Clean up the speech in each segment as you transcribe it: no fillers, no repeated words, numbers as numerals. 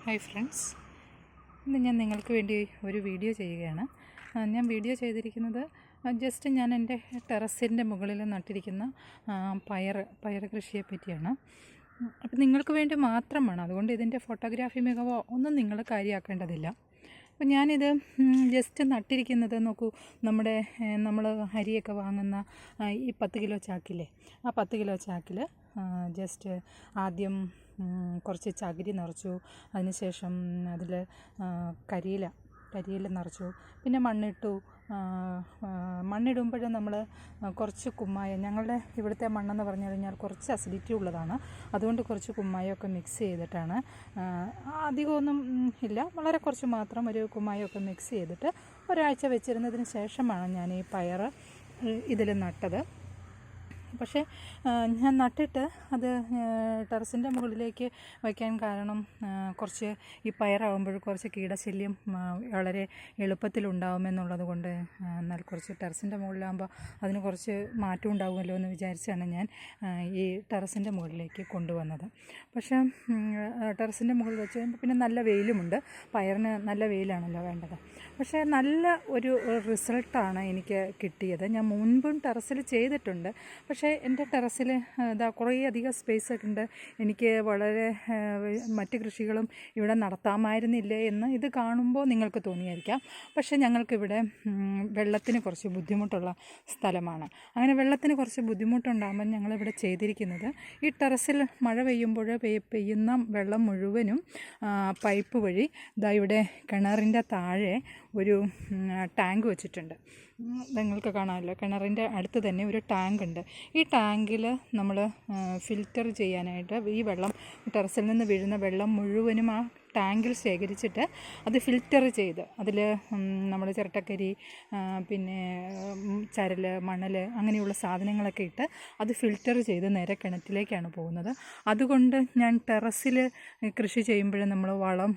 Hi friends, ഇന്ന് ഞാൻ നിങ്ങൾക്ക് വേണ്ടി ഒരു വീഡിയോ ചെയ്യുകയാണ്. ഞാൻ വീഡിയോ ചെയ്തിരിക്കുന്നത് ജസ്റ്റ് ഞാൻ എൻ്റെ ടെറസിൻ്റെ മുകളിൽ നട്ടിരിക്കുന്ന പയർ കൃഷിയെ പറ്റിയാണ്. അപ്പം നിങ്ങൾക്ക് വേണ്ടി മാത്രമാണ്, അതുകൊണ്ട് ഇതിൻ്റെ ഫോട്ടോഗ്രാഫി മികവോ ഒന്നും നിങ്ങൾ കാര്യമാക്കേണ്ടതില്ല. അപ്പം ഞാനിത് ജസ്റ്റ് നട്ടിരിക്കുന്നത് നോക്കൂ, നമ്മൾ അരിയൊക്കെ വാങ്ങുന്ന ഈ 10 കിലോ ചാക്കില്ലേ, ആ 10 കിലോ ചാക്കിൽ ജസ്റ്റ് ആദ്യം കുറച്ച് ചകിരി നിറച്ചു. അതിനുശേഷം അതിൽ കരിയില നിറച്ചു. പിന്നെ മണ്ണിട്ടു. മണ്ണിടുമ്പോൾ നമ്മൾ കുറച്ച് കുമ്മായം, ഞങ്ങളുടെ ഇവിടുത്തെ മണ്ണെന്ന് പറഞ്ഞു കഴിഞ്ഞാൽ കുറച്ച് അസിഡിറ്റി ഉള്ളതാണ്. അതുകൊണ്ട് കുറച്ച് കുമ്മായമൊക്കെ മിക്സ് ചെയ്തിട്ടാണ്, അധികമൊന്നും ഇല്ല, വളരെ കുറച്ച് മാത്രം ഒരു കുമ്മായമൊക്കെ മിക്സ് ചെയ്തിട്ട് ഒരാഴ്ച വെച്ചിരുന്നതിന് ശേഷമാണ് ഞാൻ ഈ പയർ ഇതിൽ നട്ടത്. പക്ഷേ ഞാൻ നട്ടിട്ട് അത് ടെറസിൻ്റെ മുകളിലേക്ക് വയ്ക്കാൻ കാരണം കുറച്ച് ഈ പയറാകുമ്പോൾ കുറച്ച് കീടശല്യം വളരെ എളുപ്പത്തിലുണ്ടാകുമെന്നുള്ളത് കൊണ്ട്, എന്നാൽ കുറച്ച് ടെറസിൻ്റെ മുകളിലാകുമ്പോൾ അതിന് കുറച്ച് മാറ്റം ഉണ്ടാകുമല്ലോ എന്ന് വിചാരിച്ചാണ് ഞാൻ ഈ ടെറസിൻ്റെ മുകളിലേക്ക് കൊണ്ടുവന്നത്. പക്ഷേ ടെറസിൻ്റെ മുകളിൽ വെച്ച് കഴിയുമ്പോൾ പിന്നെ നല്ല വെയിലുമുണ്ട്, പയറിന് നല്ല വെയിലാണല്ലോ വേണ്ടത്. പക്ഷേ നല്ല ഒരു റിസൾട്ടാണ് എനിക്ക് കിട്ടിയത്. ഞാൻ മുൻപും ടെറസിൽ ചെയ്തിട്ടുണ്ട്, പക്ഷേ എൻ്റെ ടെറസിൽ കുറേ അധികം സ്പേസൊക്കെ ഉണ്ട്. എനിക്ക് വളരെ മറ്റ് കൃഷികളും ഇവിടെ നടത്താമായിരുന്നില്ലേ എന്ന് ഇത് കാണുമ്പോൾ നിങ്ങൾക്ക് തോന്നിയായിരിക്കാം. പക്ഷേ ഞങ്ങൾക്കിവിടെ വെള്ളത്തിന് കുറച്ച് ബുദ്ധിമുട്ടുള്ള സ്ഥലമാണ്. അങ്ങനെ വെള്ളത്തിന് കുറച്ച് ബുദ്ധിമുട്ടുണ്ടാകുമ്പോൾ ഞങ്ങളിവിടെ ചെയ്തിരിക്കുന്നത്, ഈ ടെറസിൽ മഴ പെയ്യുമ്പോൾ പെയ്യുന്ന വെള്ളം മുഴുവനും പൈപ്പ് വഴി ഇവിടെ കിണറിൻ്റെ താഴെ ഒരു ടാങ്ക് വെച്ചിട്ടുണ്ട്. നിങ്ങൾക്ക് കാണാമല്ലോ, കിണറിൻ്റെ അടുത്ത് തന്നെ ഒരു ടാങ്ക് ഉണ്ട്. ഈ ടാങ്കിൽ നമ്മൾ ഫിൽറ്റർ ചെയ്യാനായിട്ട് ഈ വെള്ളം, ടെറസിൽ നിന്ന് വീഴുന്ന വെള്ളം മുഴുവനും ആ ടാങ്കിൽ ശേഖരിച്ചിട്ട് അത് ഫിൽറ്റർ ചെയ്ത് അതിൽ നമ്മൾ ചിരട്ടക്കരി, പിന്നെ ചരൽ, മണൽ, അങ്ങനെയുള്ള സാധനങ്ങളൊക്കെ ഇട്ട് അത് ഫിൽറ്റർ ചെയ്ത് നേരെ കിണറ്റിലേക്കാണ് പോകുന്നത്. അതുകൊണ്ട് ഞാൻ ടെറസിൽ കൃഷി ചെയ്യുമ്പോൾ നമ്മൾ വളം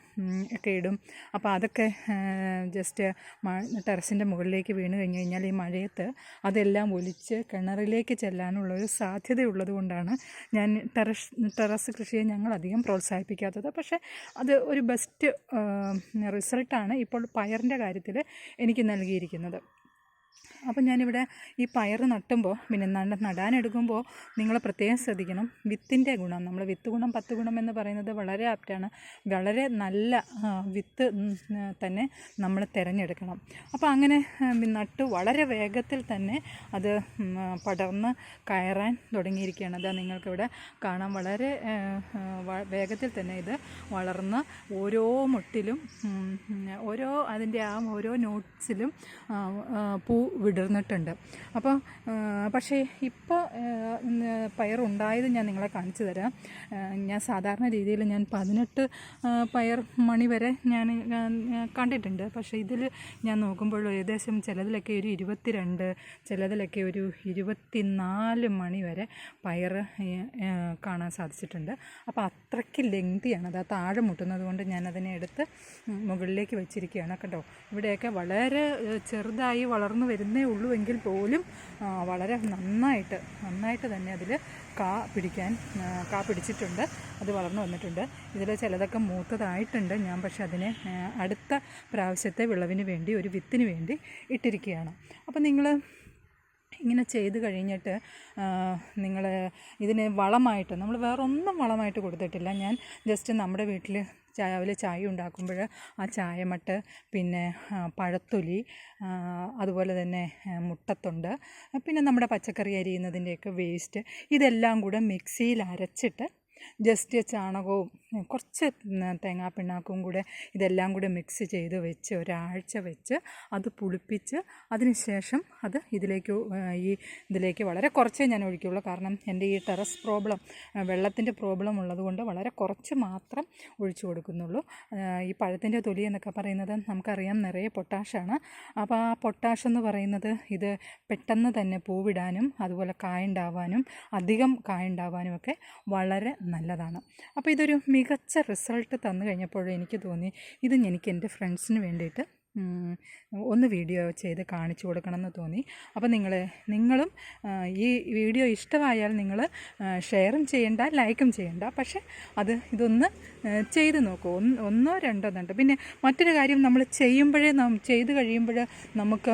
ഒക്കെ ഇടും. അപ്പോൾ അതൊക്കെ ജസ്റ്റ് ടെറസിൻ്റെ മുകളിലേക്ക് വീണ് കഴിഞ്ഞ് കഴിഞ്ഞാൽ ഈ മഴയത്ത് അതെല്ലാം ഒലിച്ച് കിണറിലേക്ക് ചെല്ലാനുള്ളൊരു സാധ്യതയുള്ളത് കൊണ്ടാണ് ഞാൻ ടെറസ് കൃഷിയെ ഞങ്ങളധികം പ്രോത്സാഹിപ്പിക്കാത്തത്. പക്ഷേ അത് ഒരു ബെസ്റ്റ് റിസൾട്ടാണ് ഇപ്പോൾ പയറിൻ്റെ കാര്യത്തിൽ എനിക്ക് നൽകിയിരിക്കുന്നത്. അപ്പം ഞാനിവിടെ ഈ പയർ നട്ടുമ്പോൾ, പിന്നെ നടാനെടുക്കുമ്പോൾ നിങ്ങൾ പ്രത്യേകം ശ്രദ്ധിക്കണം വിത്തിൻ്റെ ഗുണം. നമ്മൾ വിത്ത് ഗുണം 10 ഗുണം എന്ന് പറയുന്നത് വളരെ ആപ്റ്റാണ്. വളരെ നല്ല വിത്ത് തന്നെ നമ്മൾ തിരഞ്ഞെടുക്കണം. അപ്പോൾ അങ്ങനെ നട്ട് വളരെ വേഗത്തിൽ തന്നെ അത് പടർന്ന് കയറാൻ തുടങ്ങിയിരിക്കുകയാണ്. അതാ നിങ്ങൾക്കിവിടെ കാണാം, വളരെ വേഗത്തിൽ തന്നെ ഇത് വളർന്ന് ഓരോ മുട്ടിലും അതിൻ്റെ ഓരോ നോട്ട്സിലും പൂ വിടർന്നിട്ടുണ്ട്. അപ്പോൾ പക്ഷേ ഇപ്പോൾ പയറുണ്ടായത് ഞാൻ നിങ്ങളെ കാണിച്ചു തരാം. ഞാൻ സാധാരണ രീതിയിൽ ഞാൻ 18 പയർ മണി വരെ ഞാൻ കണ്ടിട്ടുണ്ട്. പക്ഷേ ഇതിൽ ഞാൻ നോക്കുമ്പോൾ ഏകദേശം ചിലതിലൊക്കെ ഒരു 22, ചിലതിലൊക്കെ ഒരു 24 മണി വരെ പയർ കാണാൻ സാധിച്ചിട്ടുണ്ട്. അപ്പോൾ അത്രയ്ക്ക് ലെങ്തിയാണ്. അത് താഴെ മുട്ടുന്നത് കൊണ്ട് ഞാനതിനെ എടുത്ത് മുകളിലേക്ക് വെച്ചിരിക്കുകയാണ്. കേട്ടോ, ഇവിടെയൊക്കെ വളരെ ചെറുതായി വളർന്നു വരുന്നേ ഉള്ളൂ എങ്കിൽ പോലും വളരെ നന്നായിട്ട് തന്നെ അതിൽ കാ പിടിച്ചിട്ടുണ്ട്. അത് വളർന്നു വന്നിട്ടുണ്ട്. ഇതിൽ ചിലതൊക്കെ മൂത്തതായിട്ടുണ്ട്. ഞാൻ പക്ഷേ അതിനെ അടുത്ത പ്രാവശ്യത്തെ വിളവിന് വേണ്ടി, ഒരു വിത്തിന് വേണ്ടി ഇട്ടിരിക്കുകയാണ്. അപ്പോൾ നിങ്ങൾ ഇങ്ങനെ ചെയ്ത് കഴിഞ്ഞിട്ട് നിങ്ങൾ ഇതിന് വളമായിട്ട്, നമ്മൾ വേറൊന്നും വളമായിട്ട് കൊടുത്തിട്ടില്ല. ഞാൻ ജസ്റ്റ് നമ്മുടെ വീട്ടിൽ രാവിലെ ചായ ഉണ്ടാക്കുമ്പോൾ ആ ചായമട്ട്, പിന്നെ പഴത്തൊലി, അതുപോലെ തന്നെ മുട്ടത്തൊണ്ട്, പിന്നെ നമ്മുടെ പച്ചക്കറി അരിയുന്നതിൻ്റെയൊക്കെ വേസ്റ്റ്, ഇതെല്ലാം കൂടെ മിക്സിയിൽ അരച്ചിട്ട് ജസ്റ്റ് ചാണകവും കുറച്ച് തേങ്ങാപ്പിണ്ണാക്കും കൂടെ ഇതെല്ലാം കൂടെ മിക്സ് ചെയ്ത് വെച്ച് ഒരാഴ്ച വെച്ച് അത് പുളിപ്പിച്ച് അതിനുശേഷം അത് ഇതിലേക്ക് വളരെ കുറച്ചേ ഞാൻ ഒഴിക്കുകയുള്ളൂ. കാരണം എൻ്റെ ഈ ടെറസ് വെള്ളത്തിൻ്റെ പ്രോബ്ലം ഉള്ളതുകൊണ്ട് വളരെ കുറച്ച് മാത്രം ഒഴിച്ചു കൊടുക്കുന്നുള്ളൂ. ഈ പഴത്തിൻ്റെ തൊലി എന്നൊക്കെ പറയുന്നത് നമുക്കറിയാം നിറയെ പൊട്ടാഷാണ്. അപ്പോൾ ആ പൊട്ടാഷ് എന്ന് പറയുന്നത് ഇത് പെട്ടെന്ന് തന്നെ പൂവിടാനും അതുപോലെ കായുണ്ടാവാനും അധികം കായുണ്ടാവാനും ഒക്കെ വളരെ നല്ലതാണ്. അപ്പോൾ ഇതൊരു മികച്ച റിസൾട്ട് തന്നു കഴിഞ്ഞപ്പോൾ എനിക്ക് തോന്നി ഇത് എനിക്ക് എൻ്റെ ഫ്രണ്ട്സിന് വേണ്ടിയിട്ട് ഒന്ന് വീഡിയോ ചെയ്ത് കാണിച്ചു കൊടുക്കണമെന്ന് തോന്നി. അപ്പോൾ നിങ്ങളും ഈ വീഡിയോ ഇഷ്ടമായാൽ നിങ്ങൾ ഷെയറും ചെയ്യണ്ട, ലൈക്കും ചെയ്യണ്ട, പക്ഷേ ഇതൊന്ന് ചെയ്ത് നോക്കൂ. ഒന്നോ രണ്ടോ എന്നുണ്ട്. പിന്നെ മറ്റൊരു കാര്യം, നമ്മൾ ചെയ്ത് കഴിയുമ്പോൾ നമുക്ക്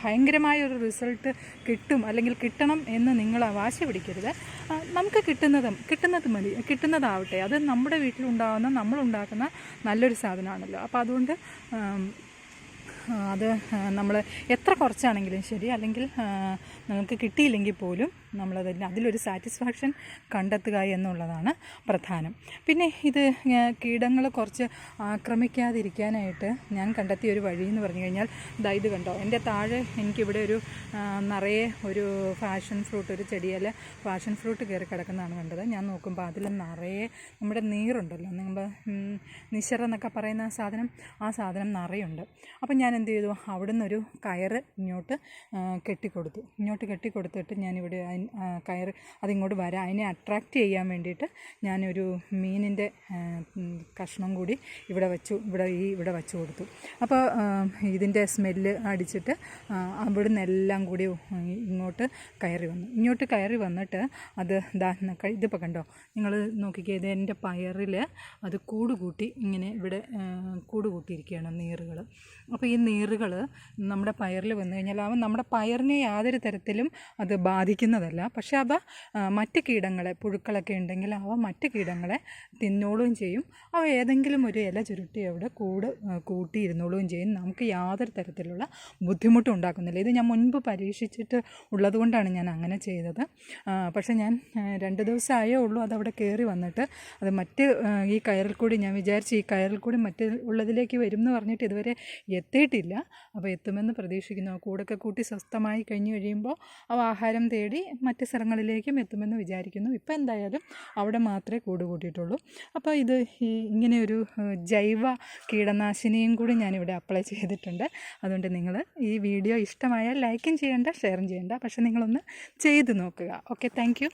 ഭയങ്കരമായൊരു റിസൾട്ട് കിട്ടും അല്ലെങ്കിൽ കിട്ടണം എന്ന് നിങ്ങൾ വാശി പിടിക്കരുത്. നമുക്ക് കിട്ടുന്നത് മതി, കിട്ടുന്നതാവട്ടെ. അത് നമ്മുടെ വീട്ടിലുണ്ടാകുന്ന, നമ്മളുണ്ടാക്കുന്ന നല്ലൊരു സാധനമാണല്ലോ. അപ്പോൾ അതുകൊണ്ട് അത് നമ്മൾ എത്ര കുറച്ചാണെങ്കിലും ശരി, അല്ലെങ്കിൽ നമുക്ക് കിട്ടിയില്ലെങ്കിൽ പോലും അതിലൊരു സാറ്റിസ്ഫാക്ഷൻ കണ്ടെത്തുക എന്നുള്ളതാണ് പ്രധാനം. പിന്നെ ഇത് കീടങ്ങൾ കുറച്ച് ആക്രമിക്കാതിരിക്കാനായിട്ട് ഞാൻ കണ്ടെത്തിയ ഒരു വഴി എന്ന് പറഞ്ഞു കഴിഞ്ഞാൽ, ഇത് കണ്ടോ, എൻ്റെ താഴെ എനിക്കിവിടെ നിറയെ ഒരു പാഷൻ ഫ്രൂട്ട്, ഒരു ചെടിയിൽ പാഷൻ ഫ്രൂട്ട് കയറി കിടക്കുന്നതാണ് കണ്ടത്. ഞാൻ നോക്കുമ്പോൾ അതിൽ നിറയെ നമ്മുടെ നീറുണ്ടല്ലോ, നമ്മൾ നിശറ എന്നൊക്കെ പറയുന്ന ആ സാധനം നിറയുണ്ട്. അപ്പം ഞാൻ എന്ത് ചെയ്തു, അവിടെ നിന്നൊരു കയറ് ഇങ്ങോട്ട് കെട്ടിക്കൊടുത്തിട്ട് ഞാനിവിടെ കയറ് അതിങ്ങോട്ട് വരാം, അതിനെ അട്രാക്റ്റ് ചെയ്യാൻ വേണ്ടിയിട്ട് ഞാനൊരു മീനിൻ്റെ കഷ്ണം കൂടി ഇവിടെ വച്ചു കൊടുത്തു. അപ്പോൾ ഇതിൻ്റെ സ്മെല്ല് അടിച്ചിട്ട് അവിടെ നിന്നെല്ലാം കൂടി ഇങ്ങോട്ട് കയറി വന്നിട്ട് ഇതിപ്പോൾ കണ്ടോ, നിങ്ങൾ നോക്കിക്കേ, ഇത് എൻ്റെ പയറിൽ അത് ഇങ്ങനെ ഇവിടെ കൂടുകൂട്ടിയിരിക്കുകയാണ് നീറുകൾ. അപ്പോൾ ഈ നീറുകൾ നമ്മുടെ പയറിൽ വന്നു കഴിഞ്ഞാൽ നമ്മുടെ പയറിനെ യാതൊരു തരത്തിലും അത് ബാധിക്കുന്നതല്ല. പക്ഷേ മറ്റ് കീടങ്ങളെ, പുഴുക്കളൊക്കെ ഉണ്ടെങ്കിൽ മറ്റ് കീടങ്ങളെ തിന്നോളുകയും ചെയ്യും. ഏതെങ്കിലും ഒരു ഇല ചുരുട്ടി അവിടെ കൂട്ടിയിരുന്നോളുകയും ചെയ്യും. നമുക്ക് യാതൊരു തരത്തിലുള്ള ബുദ്ധിമുട്ടും ഉണ്ടാക്കുന്നില്ല. ഇത് ഞാൻ മുൻപ് പരീക്ഷിച്ചിട്ട് ഉള്ളതുകൊണ്ടാണ് ഞാൻ അങ്ങനെ ചെയ്തത്. പക്ഷേ ഞാൻ 2 ദിവസമായേ ഉള്ളൂ അതവിടെ കയറി വന്നിട്ട്. ഈ കയറിൽ കൂടി ഞാൻ വിചാരിച്ച് ഈ കയറിൽ കൂടി ഉള്ളതിലേക്ക് വരും എന്ന് പറഞ്ഞിട്ട് ഇതുവരെ എത്തിയിട്ടില്ല. അപ്പോൾ എത്തുമെന്ന് പ്രതീക്ഷിക്കുന്നു. കൂടൊക്കെ കൂട്ടി സ്വസ്ഥമായി കഴിഞ്ഞ് കഴിയുമ്പോൾ ആഹാരം തേടി മറ്റ് സ്ഥലങ്ങളിലേക്കും എത്തുമെന്ന് വിചാരിക്കുന്നു. ഇപ്പോൾ എന്തായാലും അവിടെ മാത്രമേ കൂട്ടിയിട്ടുള്ളൂ. അപ്പോൾ ഇങ്ങനെയൊരു ജൈവ കീടനാശിനിയും കൂടി ഞാനിവിടെ അപ്ലൈ ചെയ്തിട്ടുണ്ട്. അതുകൊണ്ട് നിങ്ങൾ ഈ വീഡിയോ ഇഷ്ടമായാൽ ലൈക്കും ചെയ്യേണ്ട, ഷെയറും ചെയ്യേണ്ട, പക്ഷേ നിങ്ങളൊന്ന് ചെയ്ത് നോക്കുക. Okay, thank you.